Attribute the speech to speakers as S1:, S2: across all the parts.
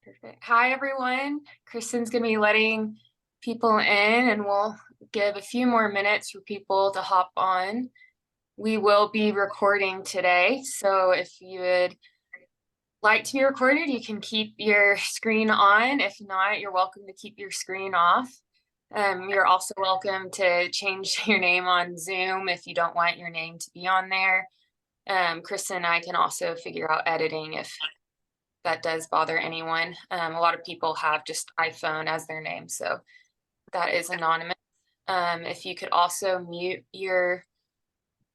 S1: Perfect. Hi, everyone. Kristen's going to be letting people in, and we'll give a few more minutes for people to hop on. We will be recording today, so if you would like to be recorded, you can keep your screen on. If not, you're welcome to keep your screen off. You're also welcome to change your name on Zoom if you don't want your name to be on there. Kristen and I can also figure out editing if that does bother anyone. A lot of people have just iPhone as their name, so that is anonymous. If you could also mute your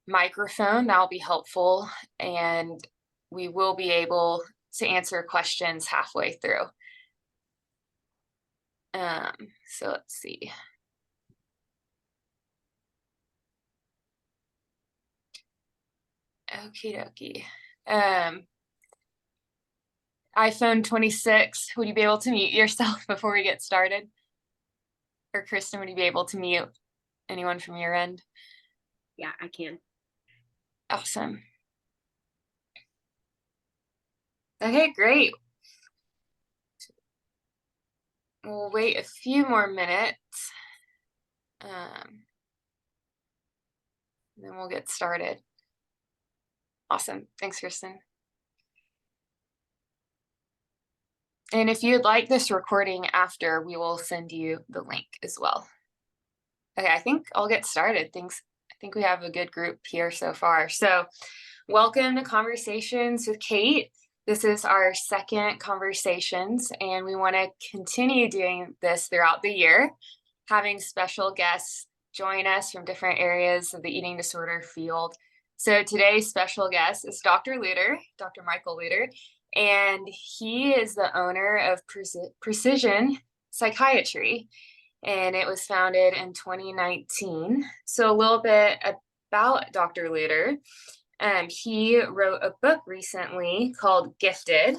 S1: microphone, that'll be helpful, and we will be able to answer questions halfway through. So let's see. Okie dokie. iPhone 26, would you be able to mute yourself before we get started? Or Kristen, would you be able to mute anyone from your end?
S2: Yeah, I can.
S1: Awesome. Okay, great. We'll wait a few more minutes. Then we'll get started. Awesome. Thanks, Kristen. And if you'd like this recording after, we will send you the link as well. Okay, I think I'll get started. I think we have a good group here so far. So welcome to Conversations with Kate. This is our second Conversations, and we want to continue doing this throughout the year, having special guests join us from different areas of the eating disorder field. So today's special guest is Dr. Lutter, Dr. Michael Lutter, and he is the owner of Precision Psychiatry, and it was founded in 2019. So a little bit about Dr. Lutter. He wrote a book recently called Gifted,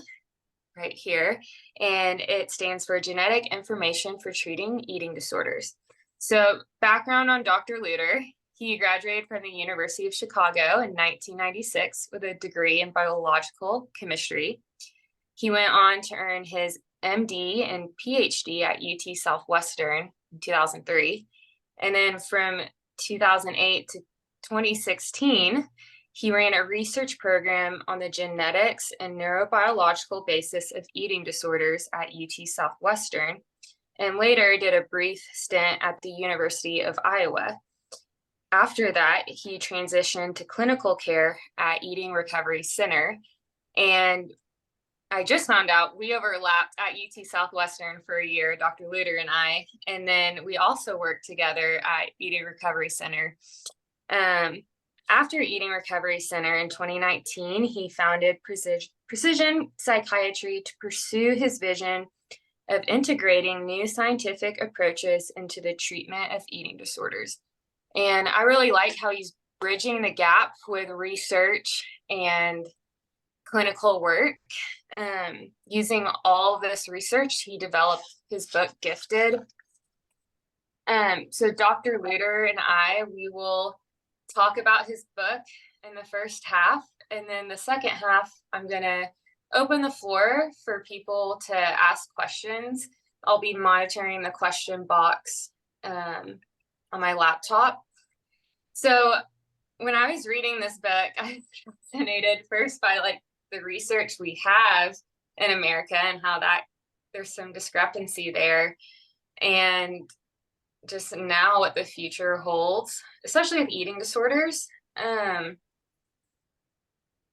S1: right here, and it stands for Genetic Information for Treating Eating Disorders. So background on Dr. Lutter: he graduated from the University of Chicago in 1996 with a degree in biological chemistry. He went on to earn his MD and PhD at UT Southwestern in 2003. And then from 2008 to 2016, he ran a research program on the genetics and neurobiological basis of eating disorders at UT Southwestern, and later did a brief stint at the University of Iowa. After that, he transitioned to clinical care at Eating Recovery Center, and I just found out we overlapped at UT Southwestern for a year, Dr. Lutter and I, and then we also worked together at Eating Recovery Center. After Eating Recovery Center in 2019, he founded Precision Psychiatry to pursue his vision of integrating new scientific approaches into the treatment of eating disorders. And I really like how he's bridging the gap with research and clinical work. Using all this research, he developed his book, Gifted. So Dr. Lutter and we will talk about his book in the first half, and then the second half, I'm going to open the floor for people to ask questions. I'll be monitoring the question box on my laptop. So when I was reading this book, I was fascinated first by the research we have in America and how that there's some discrepancy there, and just now what the future holds, especially with eating disorders.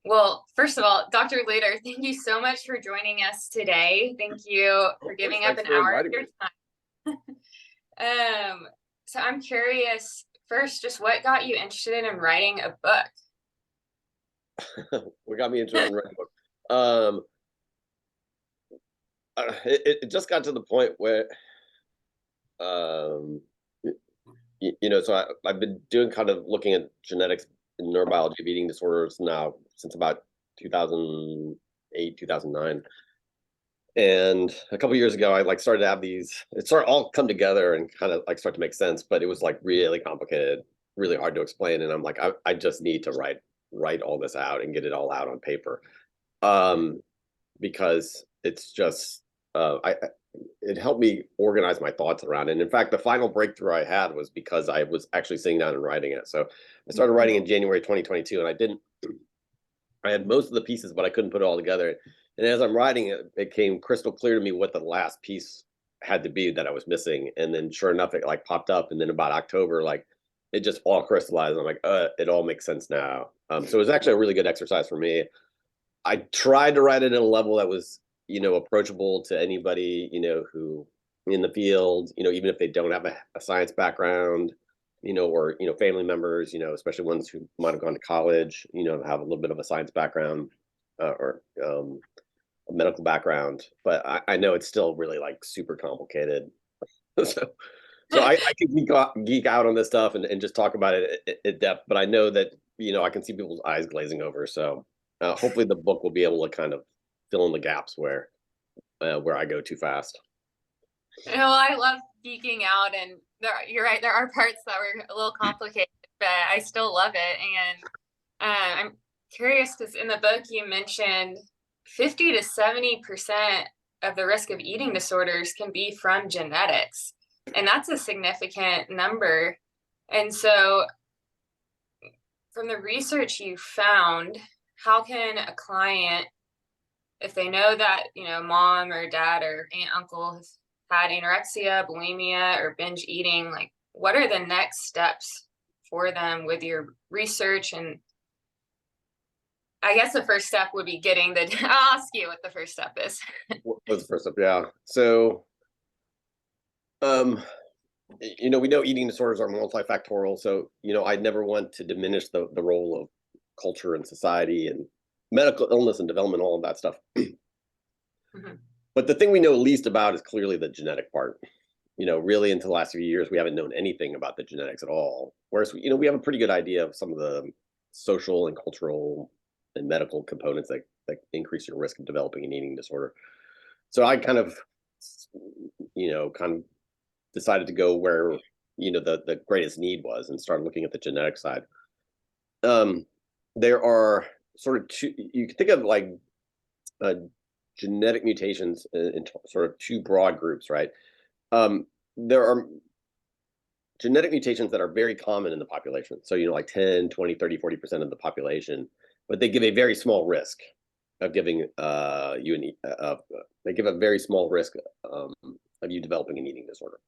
S1: Well, first of all, Dr. Lutter, thank you so much for joining us today. Thank you for giving up an hour of your time. So I'm curious, first, just what got you interested in writing a
S3: book? What got me interested in writing a book? It just got to the point where, so I've been doing kind of looking at genetics and neurobiology of eating disorders now since about 2008, 2009. And a couple of years ago, I started to have these, it started all come together and kind of start to make sense, but it was really complicated, really hard to explain. And I'm like, I just need to write all this out and get it all out on paper. Because it's just it helped me organize my thoughts around it. And in fact, the final breakthrough I had was because I was actually sitting down and writing it. So I started writing in January 2022, and I had most of the pieces, but I couldn't put it all together. And as I'm writing it, it became crystal clear to me what the last piece had to be that I was missing. And then sure enough, it like popped up. And then about October, like it just all crystallized. I'm like, it all makes sense now. So it was actually a really good exercise for me. I tried to write it at a level that was, approachable to anybody, who in the field, even if they don't have a science background, or, family members, especially ones who might have gone to college, have a little bit of a science background or a medical background. But I know it's still really like super complicated. so I can geek out on this stuff and just talk about it in depth. But I know that, I can see people's eyes glazing over. So hopefully the book will be able to kind of fill in the gaps where I go too fast.
S1: I love geeking out, and you're right. There are parts that were a little complicated, but I still love it. And I'm curious because in the book you mentioned 50 to 70% of the risk of eating disorders can be from genetics, and that's a significant number. And so, from the research you found, how can a client, if they know that, mom or dad or aunt, uncle has had anorexia, bulimia, or binge eating, like what are the next steps for them with your research? And I guess the first step would be I'll ask you what the first step is.
S3: What's the first step? Yeah. So, we know eating disorders are multifactorial. So, I never want to diminish the role of culture and society and medical illness and development, all of that stuff.
S1: Mm-hmm.
S3: But the thing we know least about is clearly the genetic part. Really into the last few years, we haven't known anything about the genetics at all. Whereas, we have a pretty good idea of some of the social and cultural and medical components that increase your risk of developing an eating disorder. So I kind of decided to go where, the greatest need was and start looking at the genetic side. There are sort of two, you can think of like genetic mutations in sort of two broad groups, right? There are genetic mutations that are very common in the population. So, like 10, 20, 30, 40% of the population, but they give a very small risk of giving they give a very small risk of you developing an eating disorder.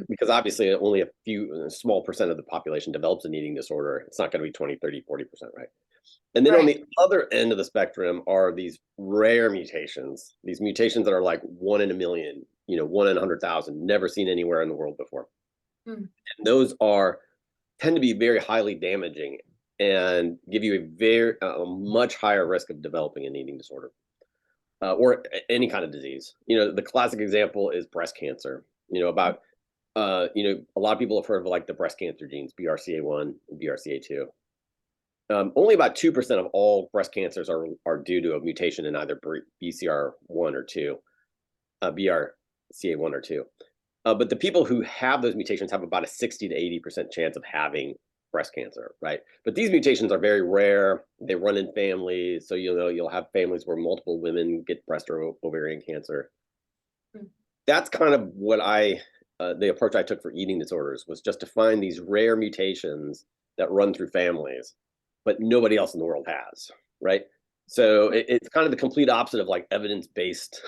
S3: Because obviously only a small percent of the population develops an eating disorder. It's not going to be 20, 30, 40%, right? And then on the other end of the spectrum are these rare mutations, these mutations that are like 1 in a million, 1 in 100,000, never seen anywhere in the world before. And those tend to be very highly damaging and give you a much higher risk of developing an eating disorder or any kind of disease. The classic example is breast cancer. A lot of people have heard of like the breast cancer genes, BRCA1 and BRCA2. Only about 2% of all breast cancers are due to a mutation in either BCR1 or 2, BRCA1 or 2. But the people who have those mutations have about a 60 to 80% chance of having breast cancer, right? But these mutations are very rare. They run in families. So, you'll have families where multiple women get breast or ovarian cancer. That's kind of what the approach I took for eating disorders was just to find these rare mutations that run through families, but nobody else in the world has, right? So it's kind of the complete opposite of like evidence-based,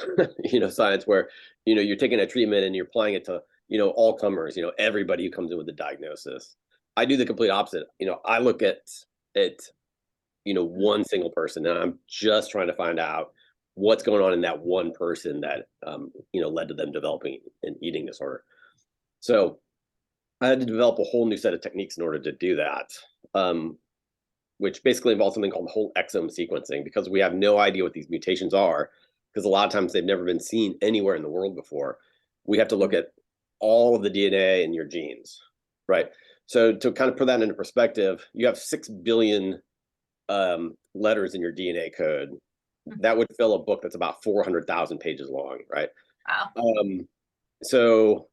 S3: science where, you're taking a treatment and you're applying it to, all comers, everybody who comes in with a diagnosis. I do the complete opposite. I look at one single person and I'm just trying to find out what's going on in that one person that, led to them developing an eating disorder. So I had to develop a whole new set of techniques in order to do that. Which basically involves something called whole exome sequencing, because we have no idea what these mutations are, because a lot of times they've never been seen anywhere in the world before. We have to look at all of the DNA in your genes, right? So to kind of put that into perspective, you have 6 billion letters in your DNA code. That would fill a book that's about 400,000 pages long, right?
S1: Wow.
S3: So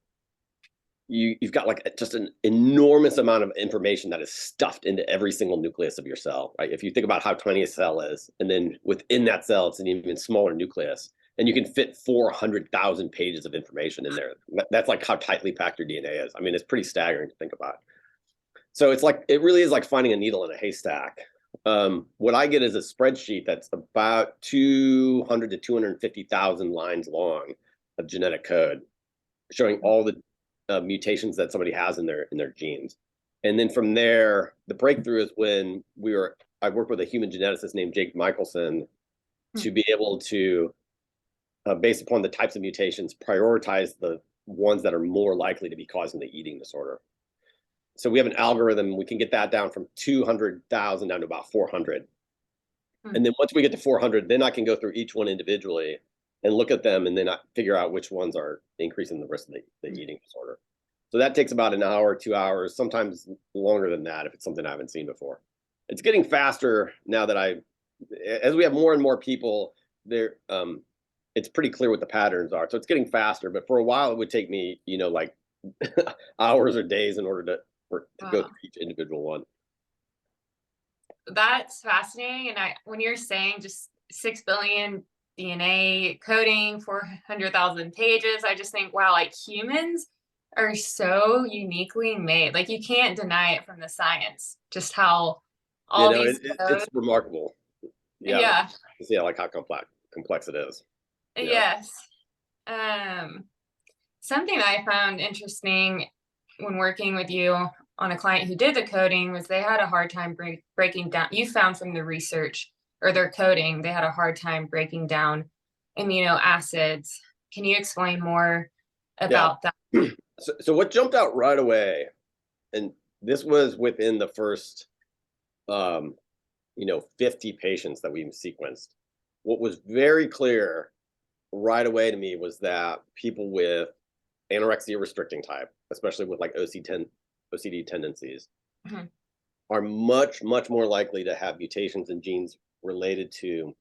S3: you've got like just an enormous amount of information that is stuffed into every single nucleus of your cell, right? If you think about how tiny a cell is, and then within that cell, it's an even smaller nucleus. and you can fit 400,000 pages of information in there. That's like how tightly packed your DNA is. I mean, it's pretty staggering to think about. So it's like, it really is like finding a needle in a haystack. What I get is a spreadsheet that's about 200 to 250,000 lines long of genetic code, showing all the mutations that somebody has in their genes. And then from there, the breakthrough is when I worked with a human geneticist named Jake Michelson to be able to, based upon the types of mutations, prioritize the ones that are more likely to be causing the eating disorder. So we have an algorithm, we can get that down from 200,000 down to about 400. And then once we get to 400, then I can go through each one individually and look at them, and then I figure out which ones are increasing the risk of the eating disorder. So that takes about an hour, 2 hours, sometimes longer than that if it's something I haven't seen before. It's getting faster now that as we have more and more people there, it's pretty clear what the patterns are. So it's getting faster, but for a while it would take me, like hours or days in order to go through each individual one.
S1: That's fascinating. And when you're saying just 6 billion DNA coding, 400,000 pages, I just think, wow, like humans are so uniquely made. Like you can't deny it from the science, just how all these
S3: it's remarkable.
S1: Yeah.
S3: Like how complex it is.
S1: Yes. Something that I found interesting when working with you on a client who did the coding was they had a hard time breaking down. You found from the research or their coding, they had a hard time breaking down amino acids. Can you explain more about that?
S3: So what jumped out right away, and this was within the first 50 patients that we sequenced. What was very clear right away to me was that people with anorexia restricting type, especially with like OCD tendencies, are much, much more likely to have mutations in genes related to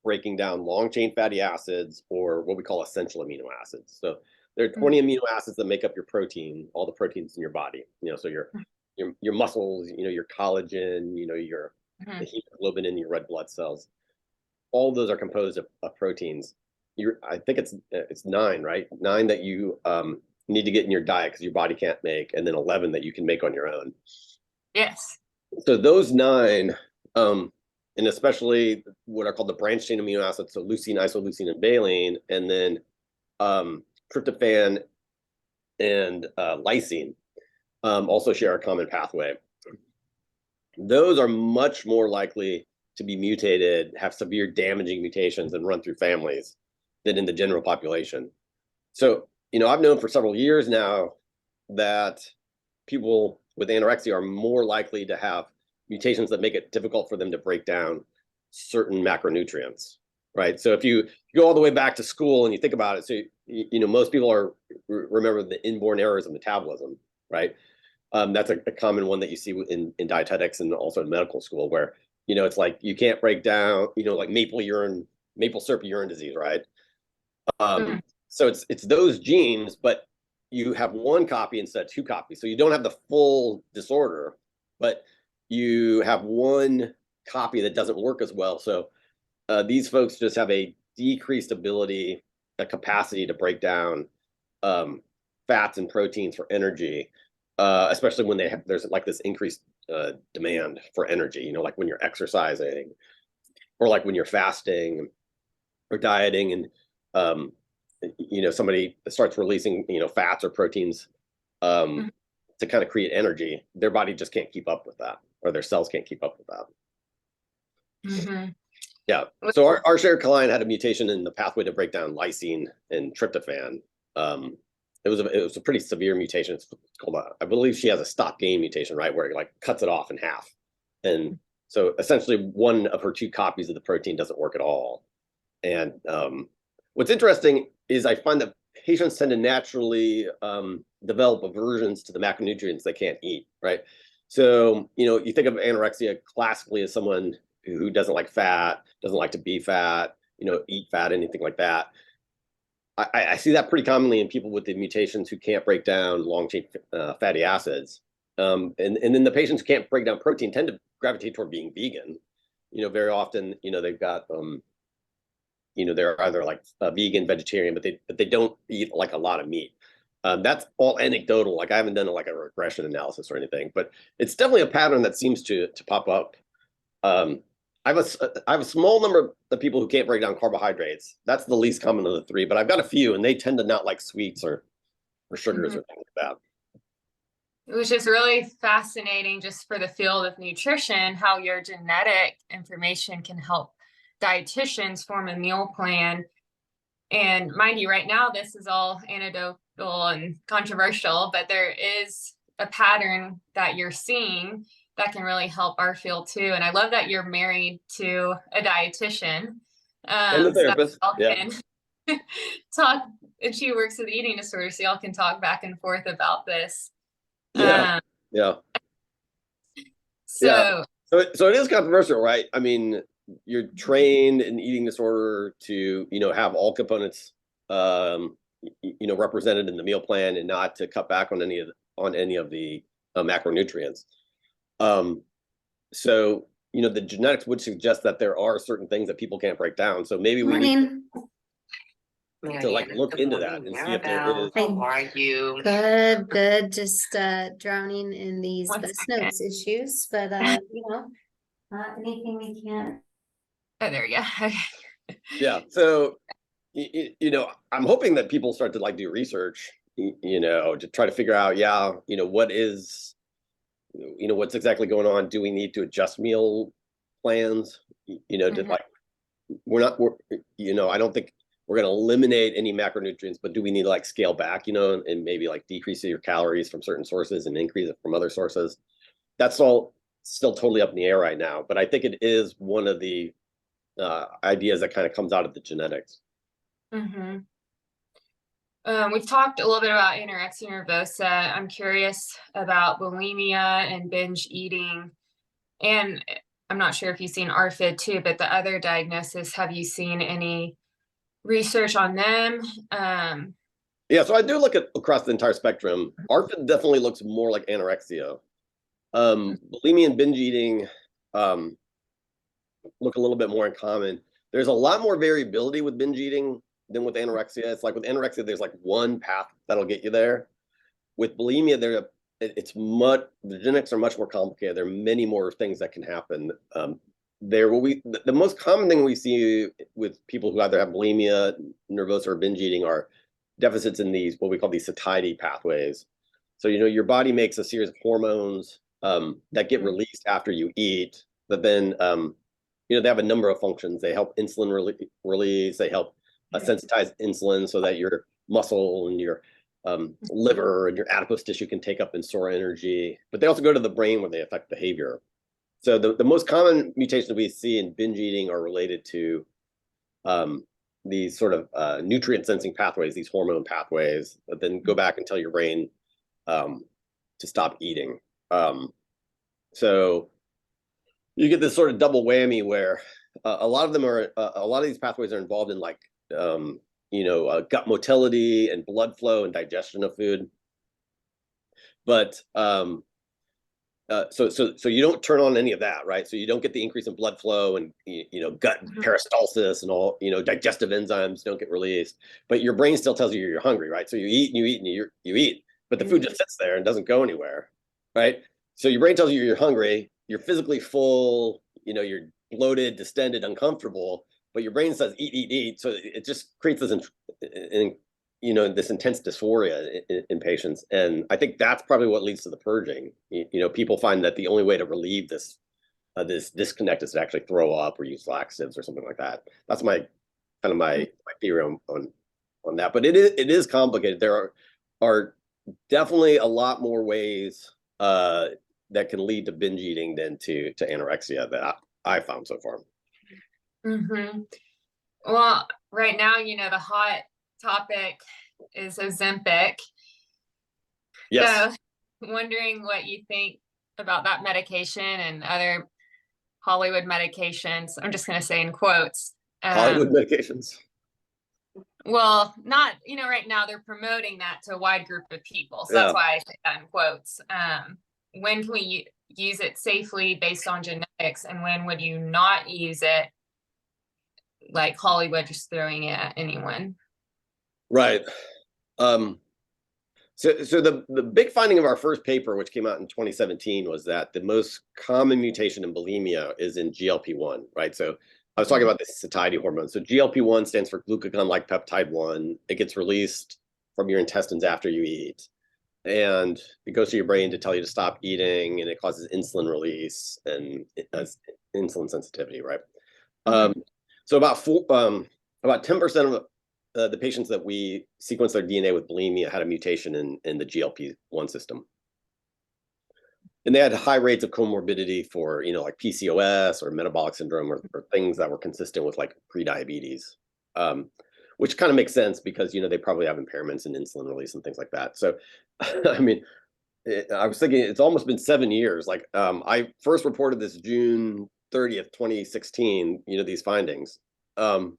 S3: breaking down long chain fatty acids, or what we call essential amino acids. So there are 20 amino acids that make up your protein, all the proteins in your body. So your muscles, your collagen, your the hemoglobin in your red blood cells. All those are composed of proteins. I think it's 9, right? 9 that you need to get in your diet because your body can't make, and then 11 that you can make on your own.
S1: Yes.
S3: So those 9, and especially what are called the branched chain amino acids, so leucine, isoleucine, and valine, and then tryptophan and lysine also share a common pathway. Those are much more likely to be mutated, have severe damaging mutations, and run through families than in the general population. So, I've known for several years now that people with anorexia are more likely to have mutations that make it difficult for them to break down certain macronutrients, right? So if you go all the way back to school and you think about it, so most people remember the inborn errors of metabolism, right? That's a common one that you see in dietetics and also in medical school, where it's like you can't break down like maple syrup urine disease, right? So it's those genes, but you have one copy instead of 2 copies. So you don't have the full disorder, but you have one copy that doesn't work as well. So these folks just have a decreased ability, a capacity to break down fats and proteins for energy, especially when there's like this increased demand for energy, like when you're exercising, or like when you're fasting or dieting, and somebody starts releasing fats or proteins to kind of create energy. Their body just can't keep up with that, or their cells can't keep up with that. Yeah. So our shared client had a mutation in the pathway to break down lysine and tryptophan. It was a pretty severe mutation. It's called I believe she has a stop gain mutation, right, where it like cuts it off in half. And so essentially one of her 2 copies of the protein doesn't work at all. And what's interesting is I find that patients tend to naturally develop aversions to the macronutrients they can't eat, right? So, you think of anorexia classically as someone who doesn't like fat, doesn't like to be fat, eat fat, anything like that. I see that pretty commonly in people with the mutations who can't break down long chain fatty acids. And then the patients who can't break down protein tend to gravitate toward being vegan. Very often, they've got they're either like vegan, vegetarian, but they don't eat like a lot of meat. That's all anecdotal. Like I haven't done like a regression analysis or anything, but it's definitely a pattern that seems to pop up. Um, I have a small number of people who can't break down carbohydrates. That's the least common of the three, but I've got a few, and they tend to not like sweets or sugars or things like that.
S1: It was just really fascinating just for the field of nutrition, how your genetic information can help dietitians form a meal plan. And mind you, right now, this is all anecdotal and controversial, but there is a pattern that you're seeing that can really help our field too. And I love that you're married to a dietitian.
S3: And the
S1: So that
S3: therapist,
S1: y'all
S3: yeah.
S1: can talk, and she works with eating disorders, so y'all can talk back and forth about this.
S3: Yeah. Yeah.
S1: So
S3: So it is controversial, right? I mean, you're trained in eating disorder to, have all components, represented in the meal plan and not to cut back on any of the macronutrients. So, the genetics would suggest that there are certain things that people can't break down. So maybe we need to like look into that and see if there is.
S4: How are you? Good. Just drowning in these
S1: One
S4: best
S1: second.
S4: notes issues, but anything we can.
S1: oh, there you go.
S3: Yeah. So, I'm hoping that people start to like do research, to try to figure out, what is, what's exactly going on. Do we need to adjust meal plans? To like, I don't think we're going to eliminate any macronutrients, but do we need to like scale back, and maybe like decrease your calories from certain sources and increase it from other sources? That's all still totally up in the air right now. But I think it is one of the ideas that kind of comes out of the genetics.
S1: Mm-hmm. We've talked a little bit about anorexia nervosa. I'm curious about bulimia and binge eating. And I'm not sure if you've seen ARFID too, but the other diagnosis, have you seen any research on them?
S3: Yeah, so I do look at across the entire spectrum. ARFID definitely looks more like anorexia. Bulimia and binge eating look a little bit more in common. There's a lot more variability with binge eating than with anorexia. It's like with anorexia, there's like one path that'll get you there. With bulimia, the genetics are much more complicated. There are many more things that can happen. The most common thing we see with people who either have bulimia, nervosa, or binge eating are deficits in these what we call these satiety pathways. So your body makes a series of hormones that get released after you eat, but then they have a number of functions. They help insulin release. They help sensitize insulin so that your muscle and your liver and your adipose tissue can take up and store energy. But they also go to the brain where they affect behavior. So the most common mutations we see in binge eating are related to these sort of nutrient sensing pathways, these hormone pathways, that then go back and tell your brain to stop eating. So you get this sort of double whammy where a lot of these pathways are involved in like gut motility and blood flow and digestion of food. But so you don't turn on any of that, right? So you don't get the increase in blood flow and gut peristalsis and all digestive enzymes don't get released, but your brain still tells you you're hungry, right? So you eat and you eat and you eat, but the food just sits there and doesn't go anywhere, right? So your brain tells you you're hungry, you're physically full, you're bloated, distended, uncomfortable, but your brain says eat. So it just creates this this intense dysphoria in patients. And I think that's probably what leads to the purging. People find that the only way to relieve this disconnect is to actually throw up or use laxatives or something like that. That's my theory on that. But it is complicated. There are definitely a lot more ways that can lead to binge eating than to anorexia that I found so far.
S1: Mm-hmm. Well, right now, the hot topic is Ozempic.
S3: Yes.
S1: So wondering what you think about that medication and other Hollywood medications. I'm just going to say in quotes.
S3: Hollywood medications.
S1: Well, not, right now they're promoting that to a wide group of people. So that's why I say that in quotes. When can we use it safely based on genetics, and when would you not use it? like Hollywood just throwing it at anyone.
S3: Right. So the big finding of our first paper, which came out in 2017, was that the most common mutation in bulimia is in GLP-1, right? So I was talking about the satiety hormone. So GLP-1 stands for glucagon-like peptide 1. It gets released from your intestines after you eat. And it goes to your brain to tell you to stop eating, and it causes insulin release and it does insulin sensitivity, right? So about 10% of the patients that we sequenced their DNA with bulimia had a mutation in the GLP-1 system. And they had high rates of comorbidity for, like PCOS or metabolic syndrome or things that were consistent with like prediabetes, which kind of makes sense because, they probably have impairments in insulin release and things like that. So, I mean, I was thinking it's almost been 7 years. Like, I first reported this June 30th, 2016, these findings. That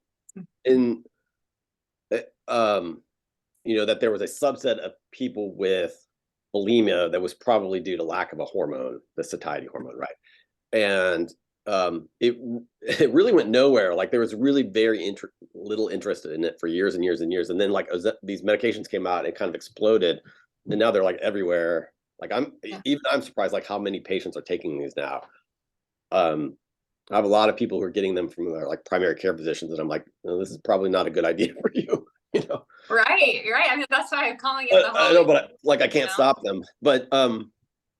S3: there was a subset of people with bulimia that was probably due to lack of a hormone, the satiety hormone, right? And it really went nowhere. Like there was really very little interest in it for years and years and years. And then like these medications came out and kind of exploded, and now they're like everywhere. Like I'm surprised like how many patients are taking these now. I have a lot of people who are getting them from their like primary care physicians, and I'm like, no, this is probably not a good idea for you.
S1: Right. I mean, that's why I'm calling it the
S3: I know, but I can't stop them. But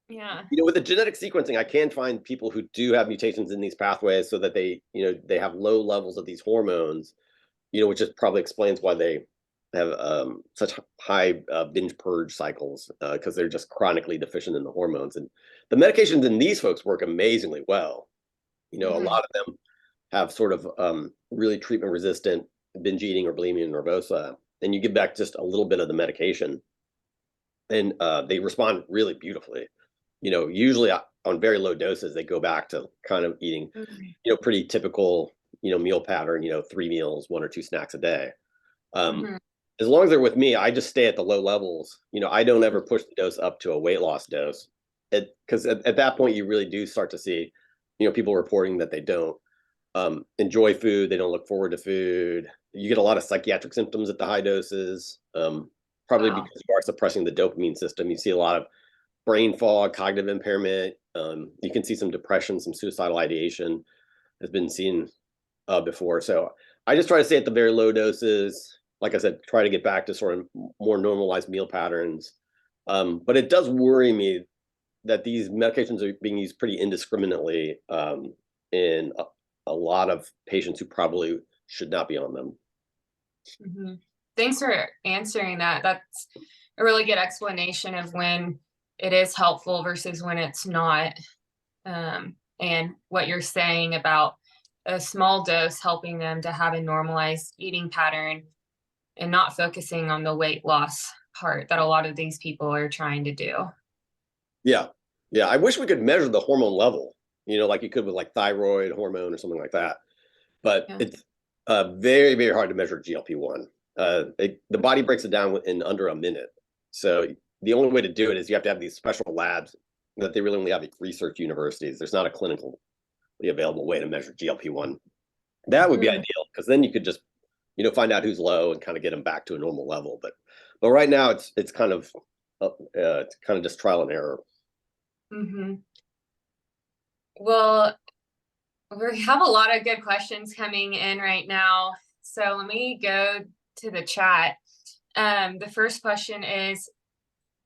S1: yeah.
S3: with the genetic sequencing, I can find people who do have mutations in these pathways, so that they have low levels of these hormones, which just probably explains why they have such high binge purge cycles, because they're just chronically deficient in the hormones. And the medications in these folks work amazingly well. A lot of them have sort of really treatment resistant binge eating or bulimia nervosa, and you give back just a little bit of the medication, and they respond really beautifully. Usually on very low doses, they go back to kind of eating, pretty typical, meal pattern, 3 meals, 1 or 2 snacks a day. As long as they're with me, I just stay at the low levels. I don't ever push the dose up to a weight loss dose, because at that point you really do start to see, people reporting that they don't enjoy food, they don't look forward to food. You get a lot of psychiatric symptoms at the high doses, probably because you are suppressing the dopamine system. You see a lot of brain fog, cognitive impairment. You can see some depression, some suicidal ideation has been seen before. So I just try to stay at the very low doses. Like I said, try to get back to sort of more normalized meal patterns. But it does worry me that these medications are being used pretty indiscriminately in a lot of patients who probably should not be on them.
S1: Thanks for answering that. That's a really good explanation of when it is helpful versus when it's not. And what you're saying about a small dose helping them to have a normalized eating pattern and not focusing on the weight loss part that a lot of these people are trying to do.
S3: Yeah. I wish we could measure the hormone level, like you could with like thyroid hormone or something like that. But it's very, very hard to measure GLP-1. The body breaks it down in under a minute. So the only way to do it is you have to have these special labs that they really only have at research universities. There's not a clinically available way to measure GLP-1. That would be ideal, because then you could just, find out who's low and kind of get them back to a normal level. But right now it's kind of just trial and error.
S1: Well, we have a lot of good questions coming in right now. So let me go to the chat. The first question is,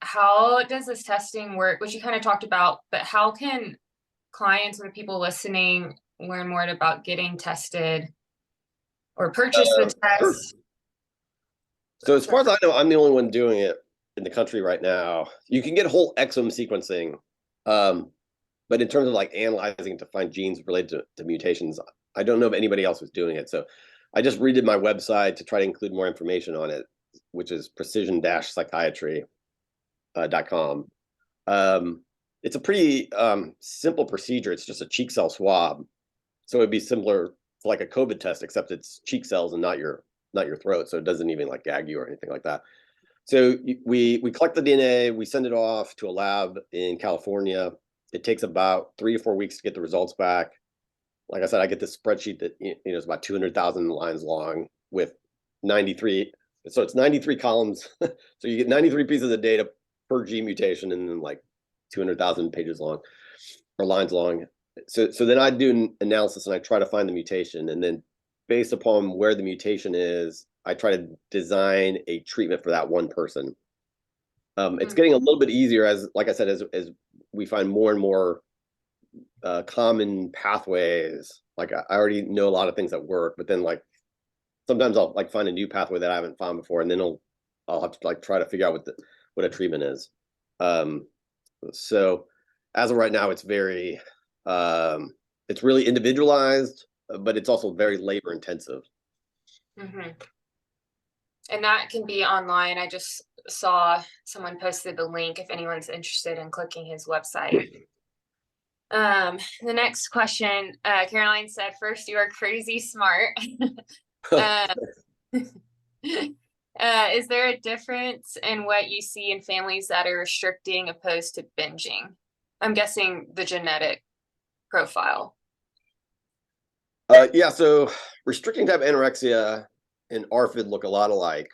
S1: how does this testing work? Which you kind of talked about, but how can clients or people listening learn more about getting tested or purchase the test?
S3: So as far as I know, I'm the only one doing it in the country right now. You can get whole exome sequencing, but in terms of like analyzing to find genes related to mutations, I don't know if anybody else was doing it. So I just redid my website to try to include more information on it, which is precision-psychiatry.com. It's a pretty simple procedure. It's just a cheek cell swab. So it'd be similar to like a COVID test, except it's cheek cells and not your throat. So it doesn't even like gag you or anything like that. So we collect the DNA, we send it off to a lab in California. It takes about 3 to 4 weeks to get the results back. like I said, I get this spreadsheet that, is about 200,000 lines long with 93. So it's 93 columns. So you get 93 pieces of data per gene mutation, and then like 200,000 pages long or lines long. So then I do an analysis and I try to find the mutation, and then based upon where the mutation is, I try to design a treatment for that one person. It's getting a little bit easier as, like I said, as we find more and more common pathways. Like I already know a lot of things that work, but then like sometimes I'll like find a new pathway that I haven't found before, and then I'll have to like try to figure out what a treatment is. So as of right now, it's very it's really individualized, but it's also very labor intensive.
S1: And that can be online. I just saw someone posted the link if anyone's interested in clicking his website. The next question, Caroline said, first, you are crazy smart. Is there a difference in what you see in families that are restricting opposed to binging? I'm guessing the genetic profile.
S3: Yeah, so restricting type anorexia and ARFID look a lot alike,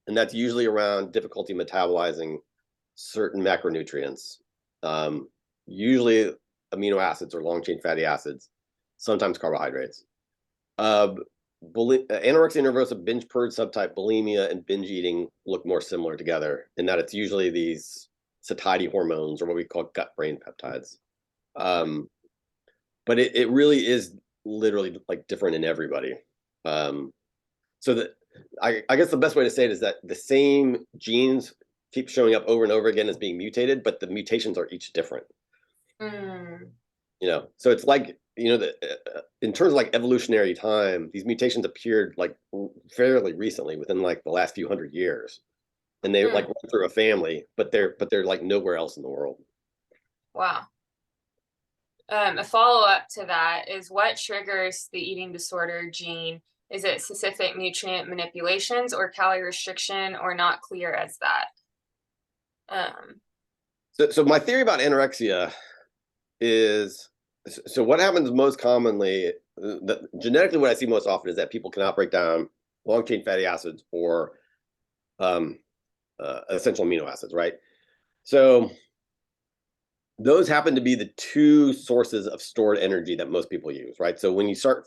S3: and that's usually around difficulty metabolizing certain macronutrients, usually amino acids or long chain fatty acids, sometimes carbohydrates. Anorexia nervosa, binge purge subtype, bulimia, and binge eating look more similar together in that it's usually these satiety hormones, or what we call gut brain peptides. But it really is literally like different in everybody. So that I guess the best way to say it is that the same genes keep showing up over and over again as being mutated, but the mutations are each different. So it's like, in terms of like evolutionary time, these mutations appeared like fairly recently, within like the last few hundred years, and they like went through a family, but they're like nowhere else in the world.
S1: Wow. A follow-up to that is, what triggers the eating disorder gene? Is it specific nutrient manipulations or calorie restriction, or not clear as that?
S3: So my theory about anorexia is, so what happens most commonly, genetically what I see most often is that people cannot break down long chain fatty acids or essential amino acids, right? So those happen to be the two sources of stored energy that most people use, right? So when you start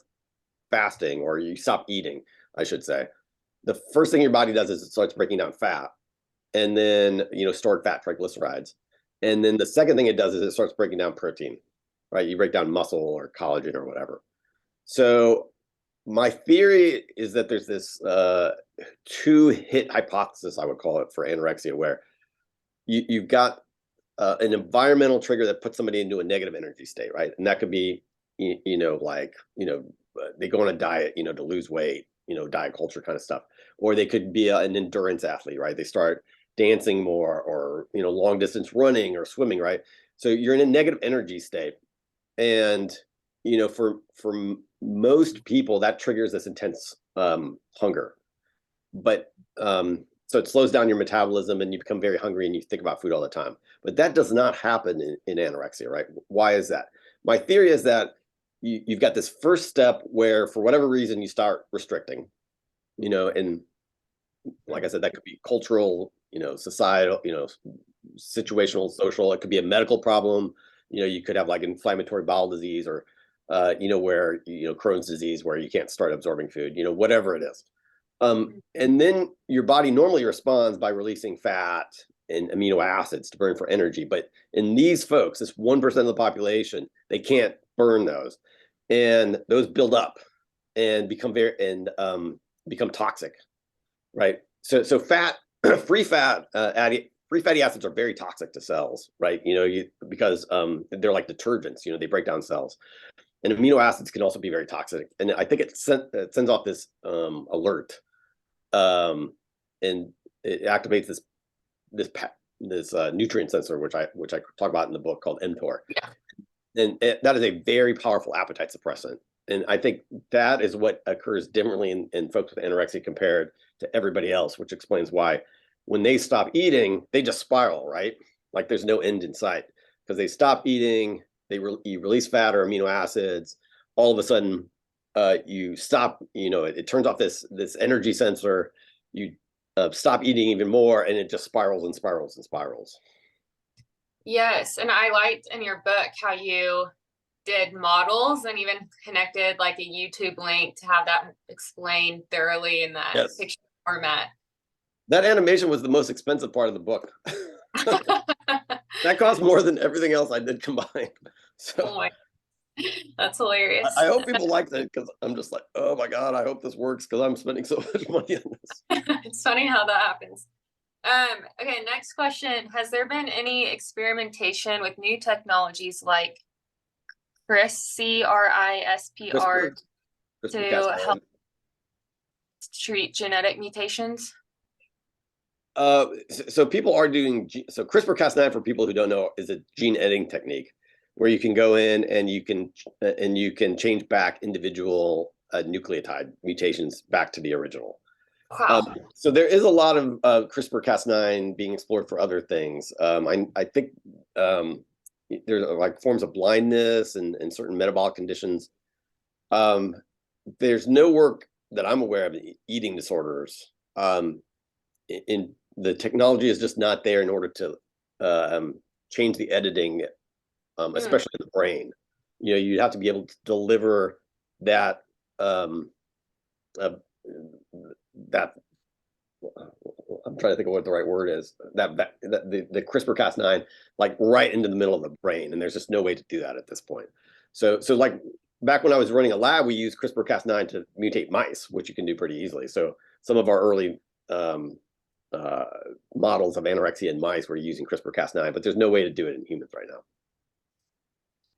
S3: fasting, or you stop eating, I should say, the first thing your body does is it starts breaking down fat, and then stored fat, triglycerides, and then the second thing it does is it starts breaking down protein, right? You break down muscle or collagen or whatever. So my theory is that there's this two-hit hypothesis, I would call it, for anorexia, where you've got an environmental trigger that puts somebody into a negative energy state, right? And that could be, they go on a diet, to lose weight, diet culture kind of stuff. Or they could be an endurance athlete, right? They start dancing more, or, long distance running or swimming, right? So you're in a negative energy state. And, for most people, that triggers this intense hunger. But so it slows down your metabolism, and you become very hungry, and you think about food all the time. But that does not happen in anorexia, right? Why is that? My theory is that you've got this first step where, for whatever reason, you start restricting, and like I said, that could be cultural, societal, situational, social. It could be a medical problem. You could have like inflammatory bowel disease, or, where, Crohn's disease, where you can't start absorbing food, whatever it is. And then your body normally responds by releasing fat and amino acids to burn for energy. But in these folks, this 1% of the population, they can't burn those, and those build up and become become toxic, right? So fat, free fatty acids are very toxic to cells, right? Because they're like detergents. They break down cells. And amino acids can also be very toxic. And I think it sends off this alert, and it activates this nutrient sensor, which I talk about in the book, called mTOR.
S1: Yeah.
S3: And that is a very powerful appetite suppressant. And I think that is what occurs differently in folks with anorexia compared to everybody else, which explains why when they stop eating, they just spiral, right? Like there's no end in sight, because they stop eating, you release fat or amino acids, all of a sudden you stop, it turns off this energy sensor, you stop eating even more, and it just spirals and spirals and spirals.
S1: Yes, and I liked in your book how you did models and even connected like a YouTube link to have that explained thoroughly in that
S3: Yes.
S1: picture format.
S3: That animation was the most expensive part of the book. That cost more than everything else I did combined. So
S1: Oh my, that's hilarious.
S3: I hope people liked it, because I'm just like, oh my God, I hope this works, because I'm spending so much money on this.
S1: It's funny how that happens. Okay, next question. Has there been any experimentation with new technologies like CRISPR to help treat genetic mutations?
S3: So people are doing, so CRISPR-Cas9, for people who don't know, is a gene editing technique where you can go in and you can change back individual nucleotide mutations back to the original.
S1: Wow.
S3: So there is a lot of CRISPR-Cas9 being explored for other things. I think there's like forms of blindness and certain metabolic conditions. There's no work that I'm aware of in eating disorders. In the technology is just not there in order to change the editing, especially in the brain. You'd have to be able to deliver that that I'm trying to think of what the right word is, the CRISPR-Cas9 like right into the middle of the brain, and there's just no way to do that at this point. So like back when I was running a lab, we used CRISPR-Cas9 to mutate mice, which you can do pretty easily. So some of our early models of anorexia in mice were using CRISPR-Cas9, but there's no way to do it in humans right now.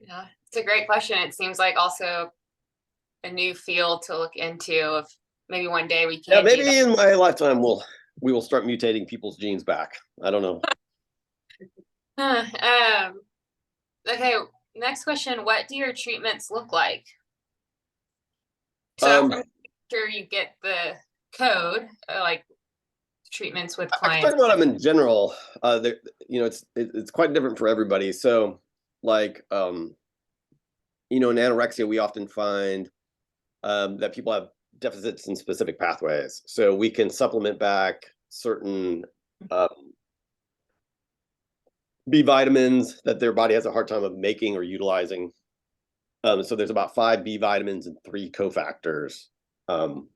S1: Yeah, it's a great question. It seems like also a new field to look into. If maybe one day we can.
S3: Yeah, maybe in my lifetime we will start mutating people's genes back. I don't know.
S1: Okay, next question. What do your treatments look like? So I'm sure you get the code, like treatments with clients.
S3: I can talk about them in general. It's quite different for everybody. So like, in anorexia, we often find that people have deficits in specific pathways. So we can supplement back certain B vitamins that their body has a hard time of making or utilizing. So there's about 5 B vitamins and 3 cofactors. So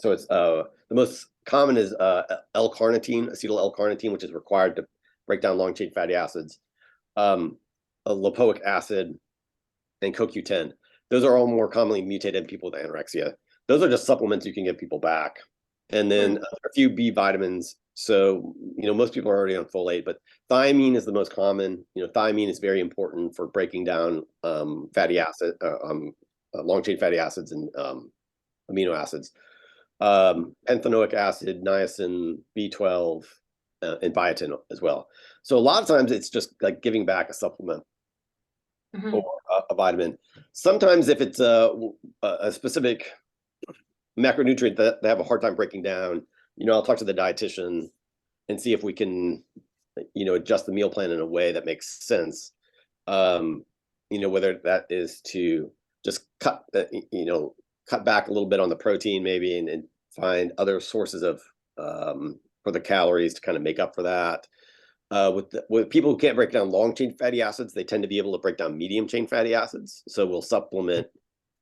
S3: it's the most common is L-carnitine, acetyl L-carnitine, which is required to break down long chain fatty acids, lipoic acid, and CoQ10. Those are all more commonly mutated in people with anorexia. Those are just supplements you can give people back. And then a few B vitamins. So, most people are already on folate, but thiamine is the most common. Thiamine is very important for breaking down fatty acid, long chain fatty acids and amino acids. Panthenoic acid, niacin, B12, and biotin as well. So a lot of times it's just like giving back a supplement or a vitamin. Sometimes if it's a specific macronutrient that they have a hard time breaking down, I'll talk to the dietitian and see if we can, adjust the meal plan in a way that makes sense. Whether that is to just cut back a little bit on the protein maybe and find other sources of for the calories to kind of make up for that. With people who can't break down long chain fatty acids, they tend to be able to break down medium chain fatty acids. So we'll supplement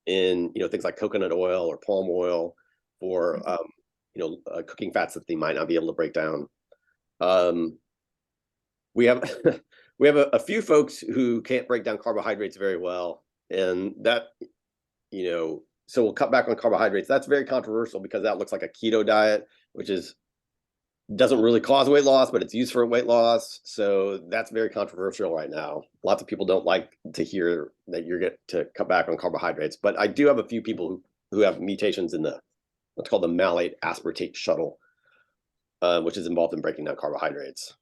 S3: in things like coconut oil or palm oil for cooking fats that they might not be able to break down. We have we have a few folks who can't break down carbohydrates very well, and that so we'll cut back on carbohydrates. That's very controversial because that looks like a keto diet, which doesn't really cause weight loss, but it's used for weight loss. So that's very controversial right now. Lots of people don't like to hear that you're get to cut back on carbohydrates. But I do have a few people who have mutations in what's called the malate aspartate shuttle, which is involved in breaking down carbohydrates.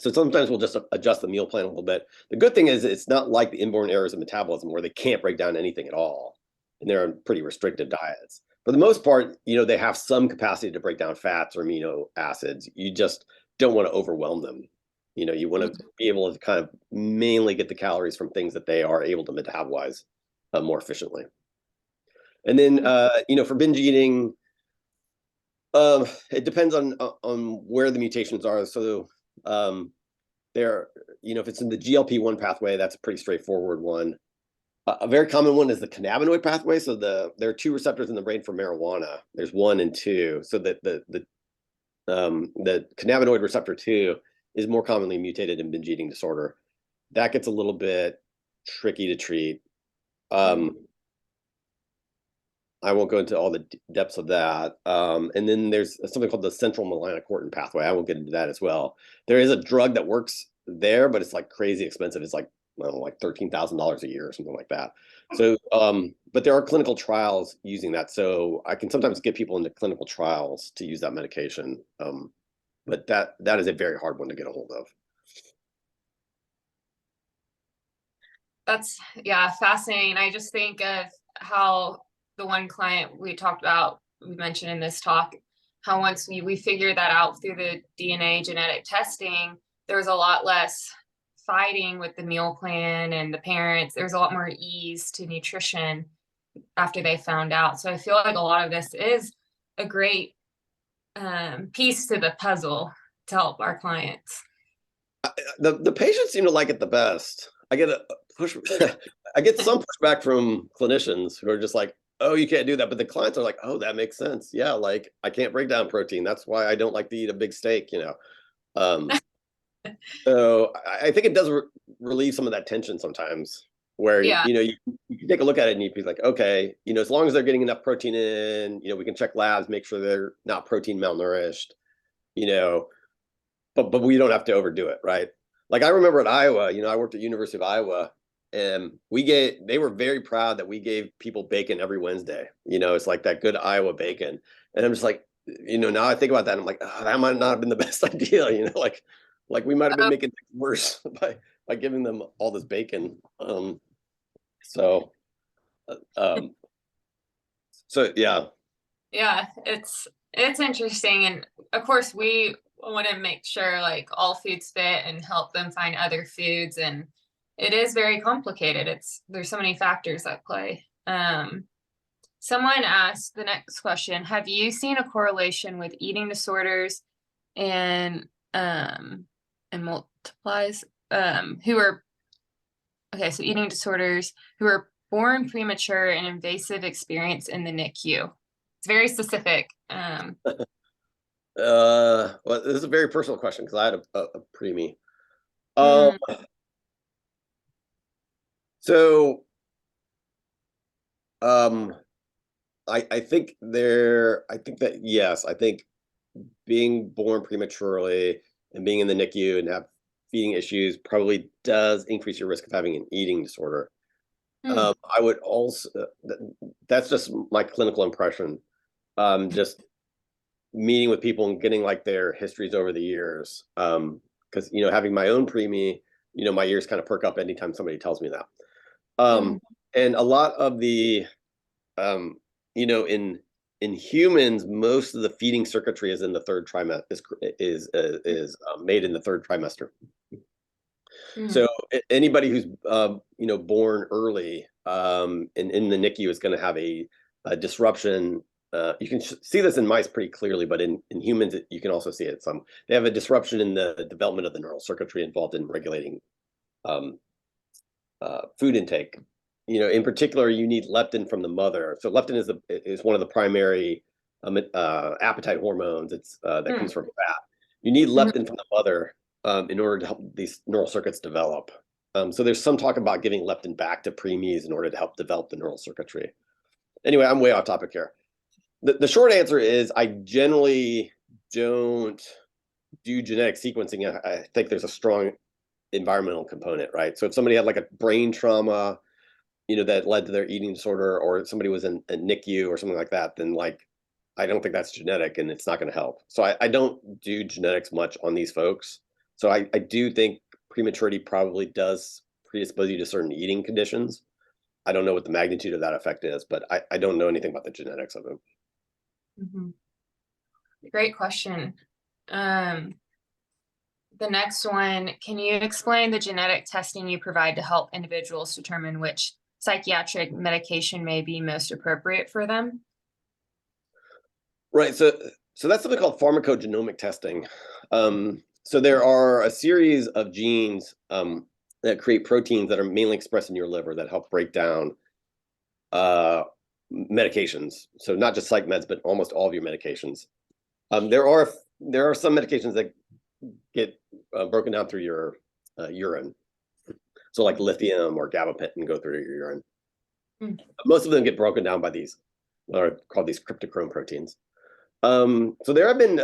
S3: So sometimes we'll just adjust the meal plan a little bit. The good thing is it's not like the inborn errors of metabolism where they can't break down anything at all. And they're on pretty restrictive diets. For the most part, they have some capacity to break down fats or amino acids. You just don't want to overwhelm them. You want to be able to kind of mainly get the calories from things that they are able to metabolize more efficiently. And then, for binge eating, it depends on where the mutations are. So there, if it's in the GLP-1 pathway, that's a pretty straightforward one. A very common one is the cannabinoid pathway. So there are two receptors in the brain for marijuana. There's 1 and 2. So that the cannabinoid receptor 2 is more commonly mutated in binge eating disorder. That gets a little bit tricky to treat. I won't go into all the depths of that. And then there's something called the central melanocortin pathway. I won't get into that as well. There is a drug that works there, but it's like crazy expensive. It's like, I don't know, like $13,000 a year or something like that. So, but there are clinical trials using that. So I can sometimes get people into clinical trials to use that medication. But that is a very hard one to get a hold of.
S1: That's, yeah, fascinating. I just think of how the one client we talked about, we mentioned in this talk, how once we figured that out through the DNA genetic testing, there was a lot less fighting with the meal plan and the parents. There's a lot more ease to nutrition after they found out. So I feel like a lot of this is a great piece to the puzzle to help our clients.
S3: The patients seem to like it the best. I get I get some pushback from clinicians who are just like, oh, you can't do that. But the clients are like, oh, that makes sense. Yeah, like I can't break down protein. That's why I don't like to eat a big steak, So I think it does relieve some of that tension sometimes where, you can take a look at it and you'd be like, okay, as long as they're getting enough protein in, we can check labs, make sure they're not protein malnourished, but we don't have to overdo it. Right. Like I remember at Iowa, I worked at University of Iowa and they were very proud that we gave people bacon every Wednesday. It's like that good Iowa bacon. And I'm just like, now I think about that, and I'm like, oh, that might not have been the best idea, like we might have been making things worse by giving them all this bacon. So yeah.
S1: Yeah, it's interesting. And of course we want to make sure like all foods fit and help them find other foods. And it is very complicated. There's so many factors at play. Someone asked the next question, have you seen a correlation with eating disorders and multiplies who are so eating disorders who are born premature and invasive experience in the NICU? It's very specific.
S3: Well, this is a very personal question because I had a preemie. So I think that yes, I think being born prematurely and being in the NICU and have feeding issues probably does increase your risk of having an eating disorder. I would also, that's just my clinical impression. Just meeting with people and getting like their histories over the years. Because, having my own preemie, my ears kind of perk up anytime somebody tells me that. And a lot of the, in humans, most of the feeding circuitry is in the third trimester, is made in the third trimester. So anybody who's born early in the NICU is going to have a disruption. You can see this in mice pretty clearly, but in humans you can also see it. They have a disruption in the development of the neural circuitry involved in regulating food intake. In particular, you need leptin from the mother. So leptin is one of the primary appetite hormones. It's that comes from fat. You need leptin from the mother in order to help these neural circuits develop. So there's some talk about giving leptin back to preemies in order to help develop the neural circuitry. Anyway, I'm way off topic here. The short answer is I generally don't do genetic sequencing. I think there's a strong environmental component, right? So if somebody had like a brain trauma, that led to their eating disorder, or somebody was in a NICU or something like that, then like, I don't think that's genetic and it's not going to help. So I don't do genetics much on these folks. So I do think prematurity probably does predispose you to certain eating conditions. I don't know what the magnitude of that effect is, but I don't know anything about the genetics of it.
S1: Great question. the next one, can you explain the genetic testing you provide to help individuals determine which psychiatric medication may be most appropriate for them?
S3: Right. So that's something called pharmacogenomic testing. So there are a series of genes that create proteins that are mainly expressed in your liver that help break down medications. So not just psych meds, but almost all of your medications. There are some medications that get broken down through your urine. So like lithium or gabapentin go through your urine.
S1: Mm.
S3: Most of them get broken down by these, what are called these cryptochrome proteins. So there have been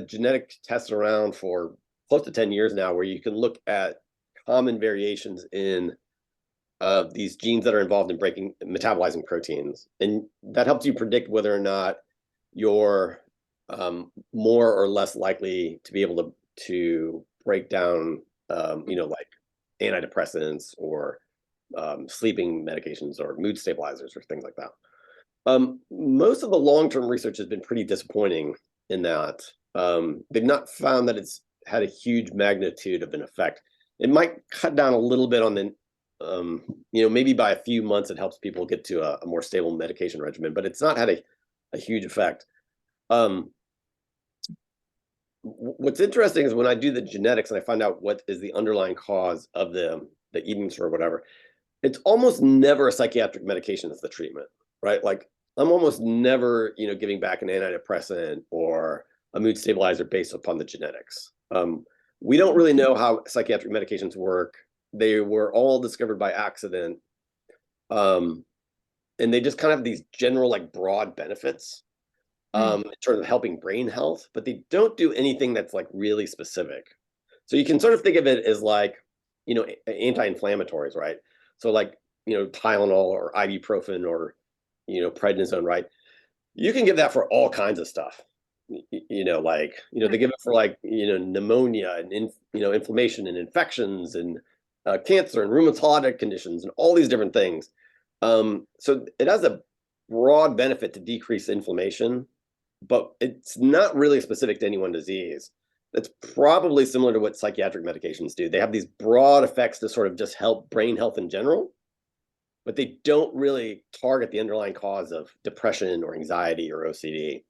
S3: genetic tests around for close to 10 years now where you can look at common variations in these genes that are involved in metabolizing proteins. And that helps you predict whether or not you're more or less likely to be able to break down, like antidepressants or sleeping medications or mood stabilizers or things like that. Most of the long-term research has been pretty disappointing in that they've not found that it's had a huge magnitude of an effect. It might cut down a little bit on the, maybe by a few months it helps people get to a more stable medication regimen, but it's not had a huge effect. What's interesting is when I do the genetics and I find out what is the underlying cause of the eating disorder or whatever, it's almost never a psychiatric medication as the treatment, right? Like I'm almost never, giving back an antidepressant or a mood stabilizer based upon the genetics. We don't really know how psychiatric medications work. They were all discovered by accident. And they just kind of have these general, like broad benefits in terms of helping brain health, but they don't do anything that's like really specific. So you can sort of think of it as like, anti-inflammatories, right? So like, Tylenol or ibuprofen or, prednisone, right? You can give that for all kinds of stuff. They give it for like, pneumonia and, inflammation and infections and cancer and rheumatic conditions and all these different things. So it has a broad benefit to decrease inflammation, but it's not really specific to any one disease. That's probably similar to what psychiatric medications do. They have these broad effects to sort of just help brain health in general, but they don't really target the underlying cause of depression or anxiety or OCD